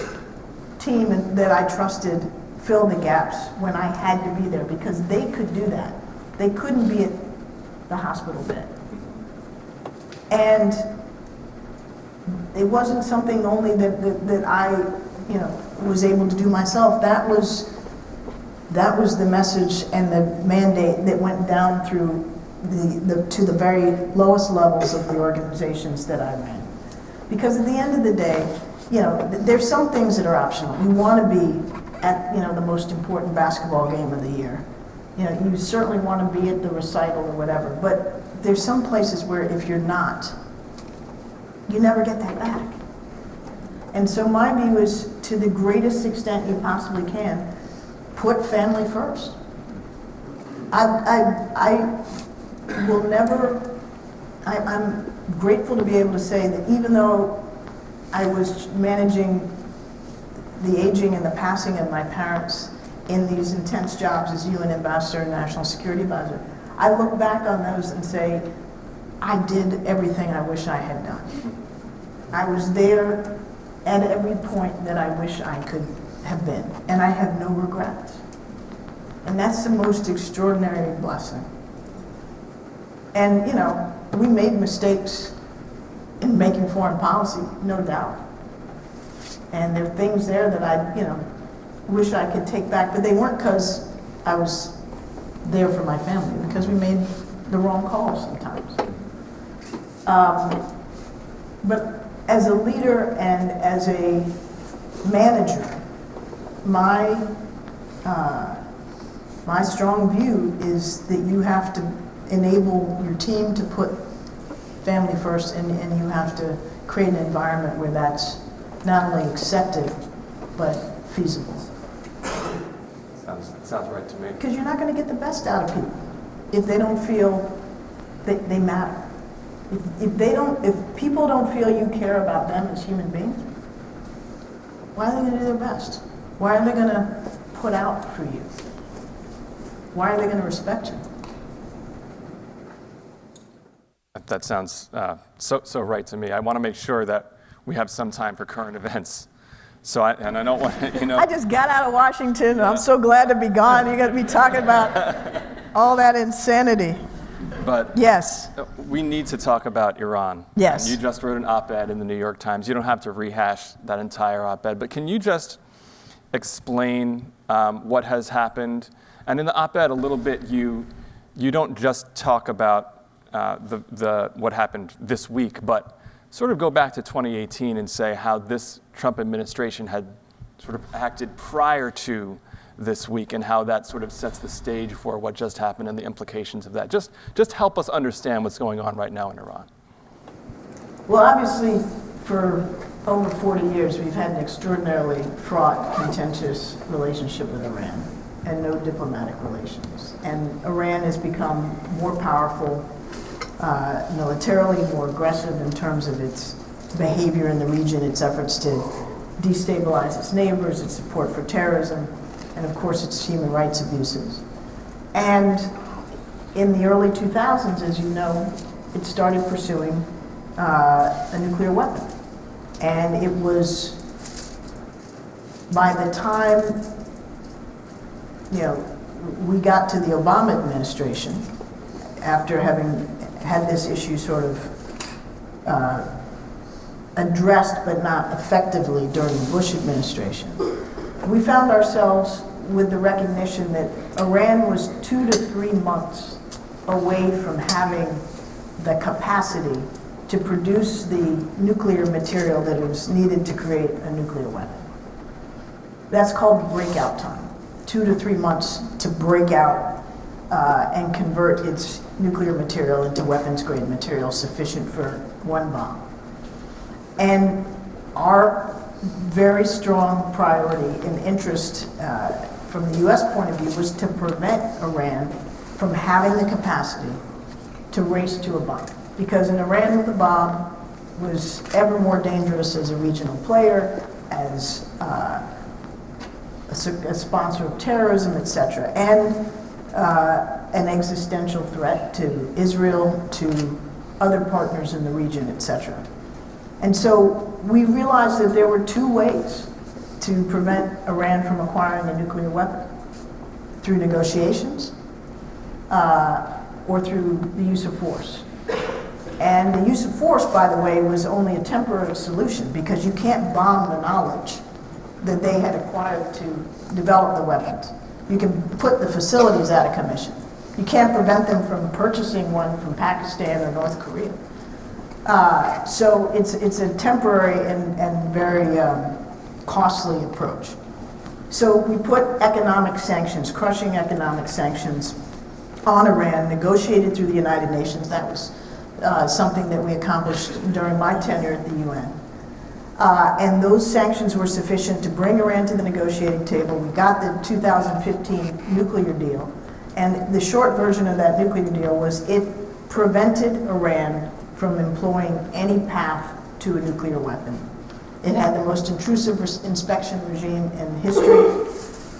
Speaker 2: team that I trusted fill the gaps when I had to be there, because they could do that. They couldn't be at the hospital bed. And it wasn't something only that I, was able to do myself. That was the message and the mandate that went down through to the very lowest levels of the organizations that I ran. Because at the end of the day, there's some things that are optional. You want to be at, the most important basketball game of the year. You certainly want to be at the recital or whatever, but there's some places where if you're not, you never get that back. And so my view is, to the greatest extent you possibly can, put family first. I will never, I'm grateful to be able to say that even though I was managing the aging and the passing of my parents in these intense jobs as UN Ambassador and National Security Advisor, I look back on those and say, I did everything I wish I had done. I was there at every point that I wish I could have been, and I have no regrets. And that's the most extraordinary blessing. And, we made mistakes in making foreign policy, no doubt. And there are things there that I, wish I could take back, but they weren't because I was there for my family, because we made the wrong calls sometimes. But as a leader and as a manager, my strong view is that you have to enable your team to put family first, and you have to create an environment where that's not only accepted, but feasible.
Speaker 3: Sounds right to me.
Speaker 2: Because you're not going to get the best out of people if they don't feel that they matter. If people don't feel you care about them as human beings, why are they going to do their best? Why are they going to put out for you? Why are they going to respect you?
Speaker 3: That sounds so right to me. I want to make sure that we have some time for current events. So I don't want to,
Speaker 2: I just got out of Washington, and I'm so glad to be gone. You're going to be talking about all that insanity.
Speaker 3: But
Speaker 2: yes,
Speaker 3: we need to talk about Iran.
Speaker 2: Yes.
Speaker 3: And you just wrote an op-ed in the New York Times. You don't have to rehash that entire op-ed, but can you just explain what has happened? And in the op-ed a little bit, you don't just talk about what happened this week, but sort of go back to 2018 and say how this Trump administration had sort of acted prior to this week, and how that sort of sets the stage for what just happened and the implications of that. Just help us understand what's going on right now in Iran.
Speaker 2: well, obviously, for over 40 years, we've had an extraordinarily fraught, contentious relationship with Iran, and no diplomatic relations. And Iran has become more powerful militarily, more aggressive in terms of its behavior in the region, its efforts to destabilize its neighbors, its support for terrorism, and of course its human rights abuses. And in the early 2000s, as you know, it started pursuing a nuclear weapon. And it was, by the time, we got to the Obama administration, after having had this issue sort of addressed but not effectively during the Bush administration, we found ourselves with the recognition that Iran was 2 to 3 months away from having the capacity to produce the nuclear material that was needed to create a nuclear weapon. That's called breakout time. 2 to 3 months to break out and convert its nuclear material into weapons-grade material sufficient for one bomb. And our very strong priority and interest from the US point of view was to prevent Iran from having the capacity to race to a bomb. Because an Iran with a bomb was ever more dangerous as a regional player, as a sponsor of terrorism, etc., and an existential threat to Israel, to other partners in the region, etc. And so we realized that there were two ways to prevent Iran from acquiring a nuclear weapon: through negotiations or through the use of force. And the use of force, by the way, was only a temporary solution, because you can't bomb the knowledge that they had acquired to develop the weapons. You can put the facilities out of commission. You can't prevent them from purchasing one from Pakistan or North Korea. So it's a temporary and very costly approach. So we put economic sanctions, crushing economic sanctions on Iran, negotiated through the United Nations. That was something that we accomplished during my tenure at the UN. And those sanctions were sufficient to bring Iran to the negotiating table. We got the 2015 nuclear deal. And the short version of that nuclear deal was it prevented Iran from employing any path to a nuclear weapon. It had the most intrusive inspection regime in history,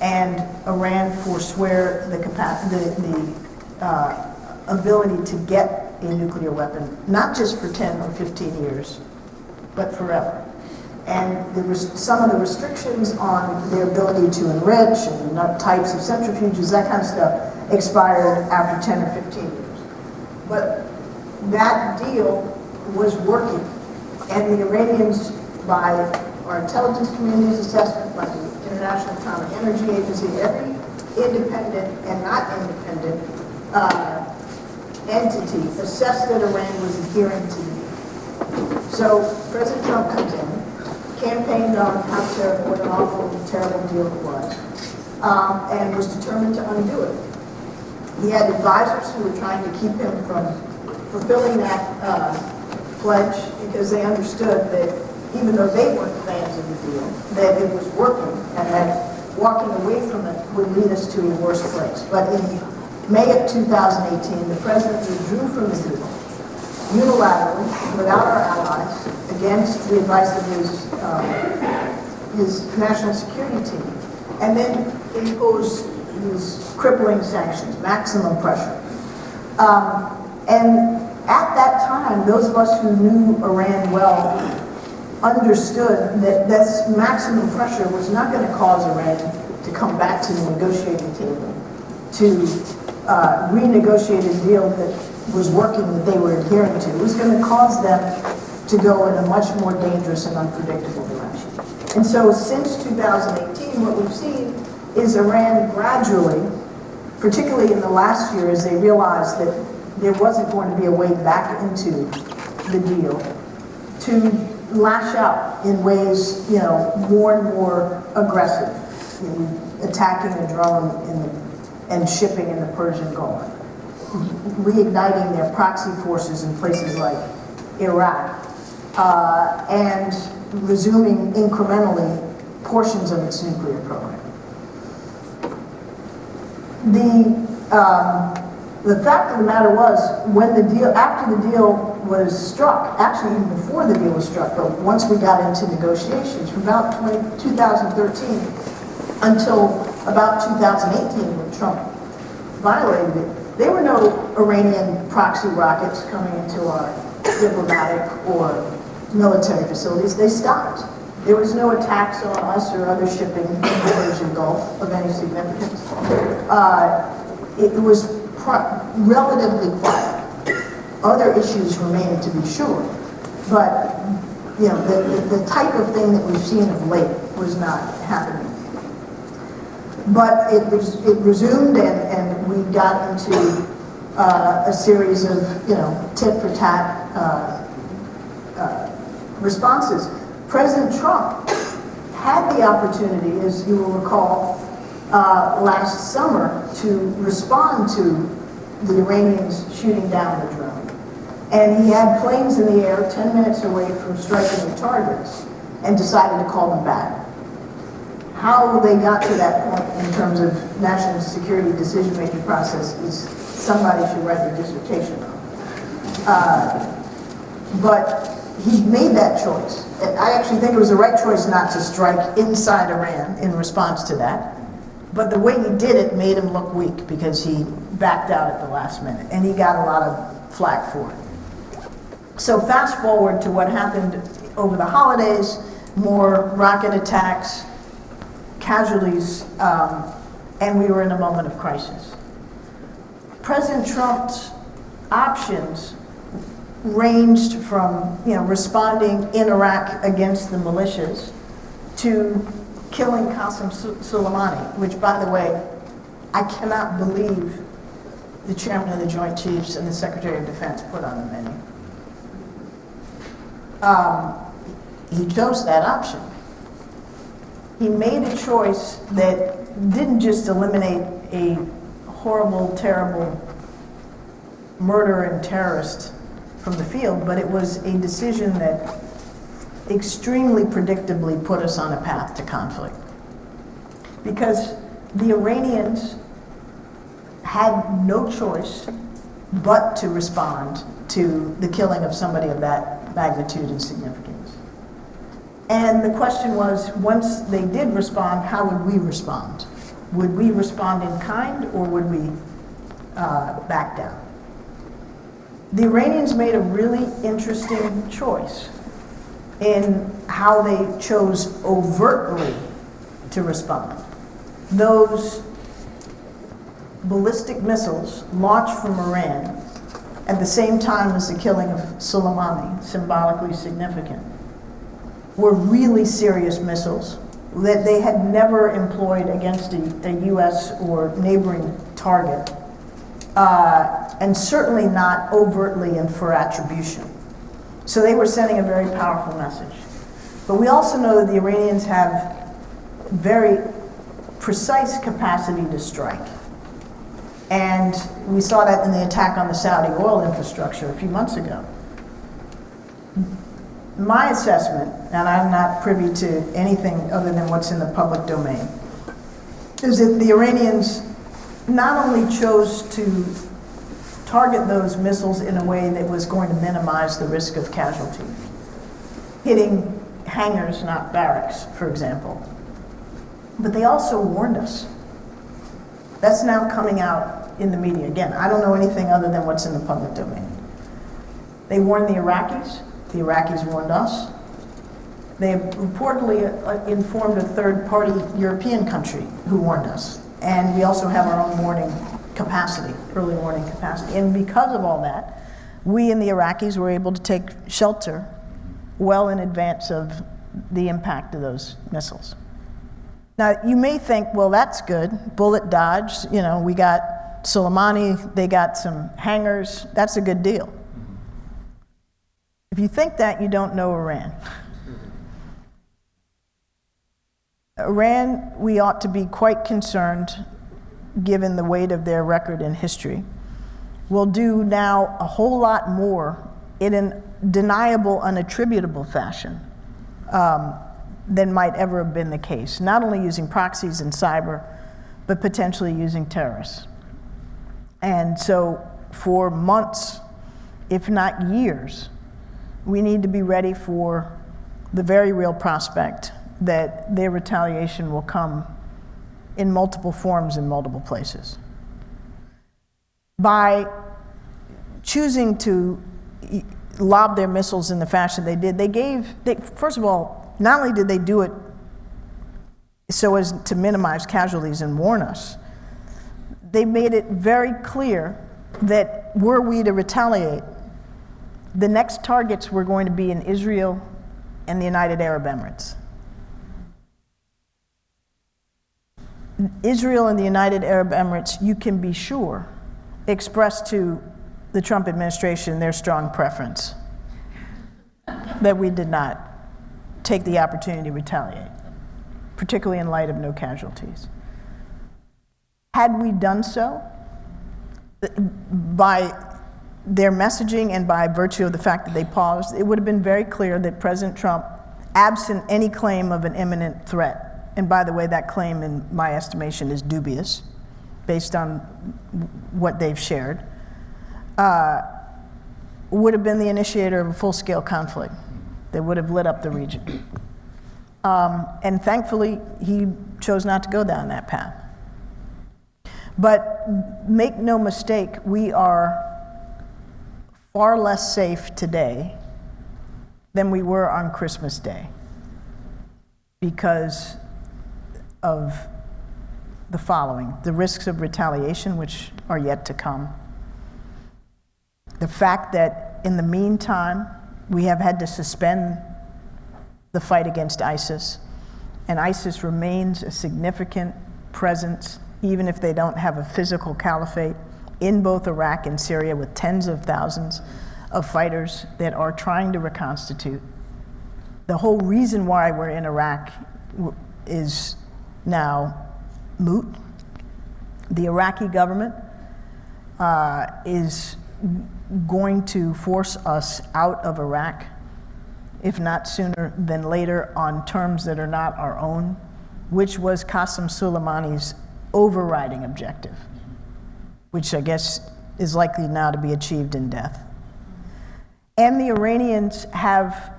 Speaker 2: and Iran forswear the ability to get a nuclear weapon, not just for 10 or 15 years, but forever. And some of the restrictions on their ability to enrich and types of centrifuges, that kind of stuff, expired after 10 or 15 years. But that deal was working, and the Iranians, by our intelligence community's assessment, by the International Atomic Energy Agency, every independent and not independent entity assessed that Iran was adhering to the deal. So President Trump comes in, campaigned on how terrible, what an awful, terrible deal it was, and was determined to undo it. He had advisors who were trying to keep him from fulfilling that pledge, because they understood that even though they weren't fans of the deal, that it was working, and that walking away from it would lead us to a worse place. But in May of 2018, the president withdrew from the deal unilaterally, without our allies, against the advice of his national security team, and then imposed these crippling sanctions, maximum pressure. And at that time, those of us who knew Iran well understood that this maximum pressure was not going to cause Iran to come back to the negotiating table to renegotiate a deal that was working, that they were adhering to. It was going to cause them to go in a much more dangerous and unpredictable direction. And so since 2018, what we've seen is Iran gradually, particularly in the last year, as they realized that there wasn't going to be a way back into the deal, to lash out in ways, more and more aggressive, attacking a drone and shipping in the Persian Gulf, reigniting their proxy forces in places like Iraq, and resuming incrementally portions of its nuclear program. The fact of the matter was, after the deal was struck, actually even before the deal was struck, but once we got into negotiations, from about 2013 until about 2018, when Trump violated it, there were no Iranian proxy rockets coming into our diplomatic or military facilities. They stopped. There was no attacks on us or other shipping in the Persian Gulf of any significance. It was relatively quiet. Other issues remained to be sure, but the type of thing that we've seen of late was not happening. But it resumed, and we got into a series of tit for tat responses. President Trump had the opportunity, as you will recall, last summer to respond to the Iranians shooting down the drone. And he had planes in the air 10 minutes away from striking the targets and decided to call them back. How they got to that point in terms of national security decision-making process is somebody should write a dissertation on. But he made that choice. I actually think it was the right choice not to strike inside Iran in response to that. But the way he did it made him look weak because he backed out at the last minute, and he got a lot of flack for it. So fast forward to what happened over the holidays, more rocket attacks, casualties, and we were in a moment of crisis. President Trump's options ranged from responding in Iraq against the militias to killing Qasem Soleimani, which, by the way, I cannot believe the chairman of the Joint Chiefs and the Secretary of Defense put on the menu. He chose that option. He made a choice that didn't just eliminate a horrible, terrible murderer and terrorist from the field, but it was a decision that extremely predictably put us on a path to conflict. Because the Iranians had no choice but to respond to the killing of somebody of that magnitude and significance. And the question was, once they did respond, how would we respond? Would we respond in kind, or would we back down? The Iranians made a really interesting choice in how they chose overtly to respond. Those ballistic missiles launched from Iran at the same time as the killing of Soleimani, symbolically significant, were really serious missiles that they had never employed against a U.S. or neighboring target, and certainly not overtly and for attribution. So they were sending a very powerful message. But we also know that the Iranians have very precise capacity to strike. And we saw that in the attack on the Saudi oil infrastructure a few months ago. My assessment, and I'm not privy to anything other than what's in the public domain, is that the Iranians not only chose to target those missiles in a way that was going to minimize the risk of casualty, hitting hangars, not barracks, for example, but they also warned us. That's now coming out in the media. Again, I don't know anything other than what's in the public domain. They warned the Iraqis warned us. They reportedly informed a third-party European country who warned us. And we also have our own warning capacity, early warning capacity. And because of all that, we and the Iraqis were able to take shelter well in advance of the impact of those missiles. Now, you may think, well, that's good. Bullet dodge, we got Soleimani, they got some hangars. That's a good deal. If you think that, you don't know Iran. Iran, we ought to be quite concerned, given the weight of their record in history, will do now a whole lot more in an deniable, unattributable fashion than might ever have been the case, not only using proxies and cyber, but potentially using terrorists. And so for months, if not years, we need to be ready for the very real prospect that their retaliation will come in multiple forms in multiple places. By choosing to lob their missiles in the fashion they did, first of all, not only did they do it so as to minimize casualties and warn us, they made it very clear that were we to retaliate, the next targets were going to be in Israel and the United Arab Emirates. Israel and the United Arab Emirates, you can be sure, expressed to the Trump administration their strong preference that we did not take the opportunity to retaliate, particularly in light of no casualties. Had we done so, by their messaging and by virtue of the fact that they paused, it would have been very clear that President Trump, absent any claim of an imminent threat, and by the way, that claim in my estimation is dubious based on what they've shared, would have been the initiator of a full-scale conflict that would have lit up the region. And thankfully, he chose not to go down that path. But make no mistake, we are far less safe today than we were on Christmas Day because of the following: the risks of retaliation, which are yet to come, the fact that in the meantime, we have had to suspend the fight against ISIS, and ISIS remains a significant presence, even if they don't have a physical caliphate, in both Iraq and Syria, with tens of thousands of fighters that are trying to reconstitute. The whole reason why we're in Iraq is now moot. The Iraqi government is going to force us out of Iraq, if not sooner than later, on terms that are not our own, which was Qasem Soleimani's overriding objective, which I guess is likely now to be achieved in death. And the Iranians have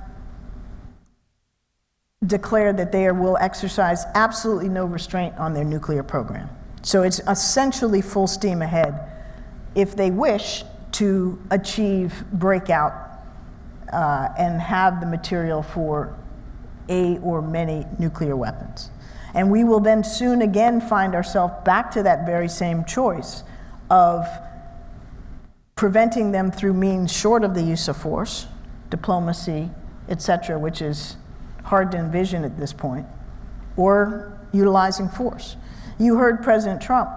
Speaker 2: declared that they will exercise absolutely no restraint on their nuclear program. So it's essentially full steam ahead if they wish to achieve breakout and have the material for a or many nuclear weapons. And we will then soon again find ourselves back to that very same choice of preventing them through means short of the use of force, diplomacy, etc., which is hard to envision at this point, or utilizing force. You heard President Trump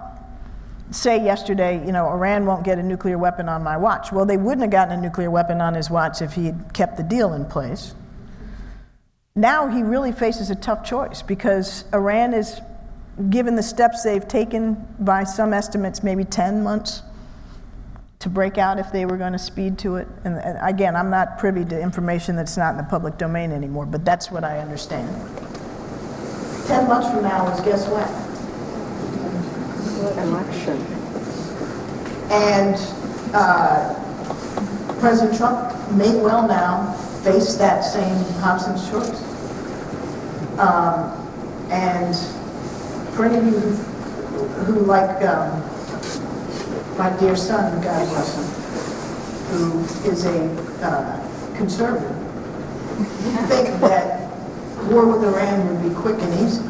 Speaker 2: say yesterday, Iran won't get a nuclear weapon on my watch. Well, they wouldn't have gotten a nuclear weapon on his watch if he had kept the deal in place. Now he really faces a tough choice because Iran is, given the steps they've taken, by some estimates, maybe 10 months to break out if they were going to speed to it. And again, I'm not privy to information that's not in the public domain anymore, but that's what I understand. 10 months from now is guess when?
Speaker 4: Election.
Speaker 2: And President Trump may well now face that same Hobson's choice. And for any of you who like my dear son, God bless him, who is a conservative, think that war with Iran would be quick and easy.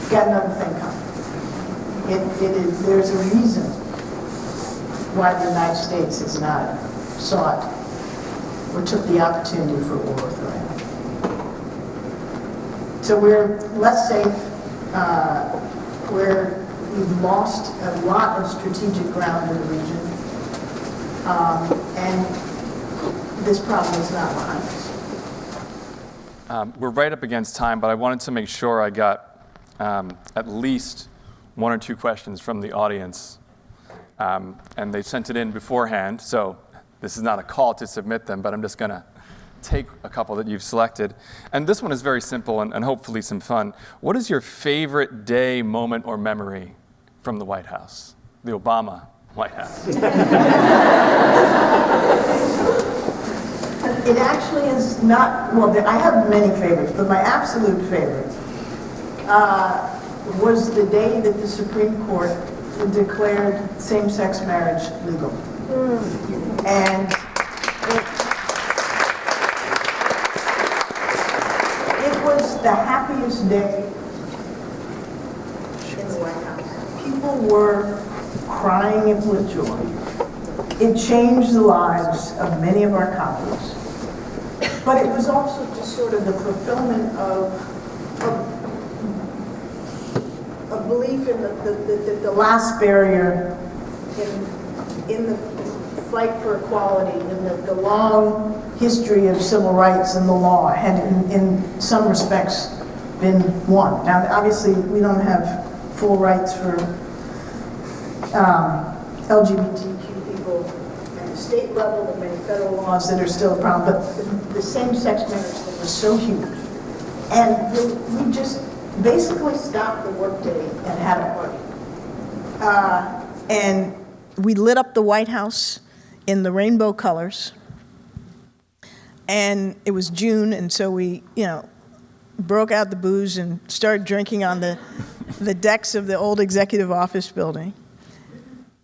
Speaker 2: Got another thing coming. There's a reason why the United States has not sought or took the opportunity for war with Iran. So we're less safe, we've lost a lot of strategic ground in the region, and this problem is not behind us.
Speaker 3: We're right up against time, but I wanted to make sure I got at least one or two questions from the audience. And they sent it in beforehand, so this is not a call to submit them, but I'm just going to take a couple that you've selected. And this one is very simple and hopefully some fun. What is your favorite day, moment, or memory from the White House, the Obama White House?
Speaker 2: It actually is not, well, I have many favorites, but my absolute favorite was the day that the Supreme Court declared same-sex marriage legal. And it was the happiest day in the White House. People were crying with joy. It changed the lives of many of our colleagues. But it was also just sort of the fulfillment of a belief in the last barrier in the fight for equality, in the long history of civil rights and the law had in some respects been won. Now, obviously, we don't have full rights for LGBTQ people state level, there are many federal laws that are still a problem, but the same-sex marriage thing was so huge. And we just basically stopped the workday and had a party. And we lit up the White House in the rainbow colors. And it was June, and so we, broke out the booze and started drinking on the decks of the old executive office building.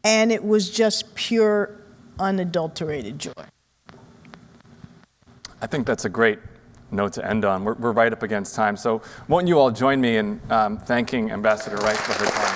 Speaker 2: And it was just pure, unadulterated joy.
Speaker 3: I think that's a great note to end on. We're right up against time, so won't you all join me in thanking Ambassador Wright for her time?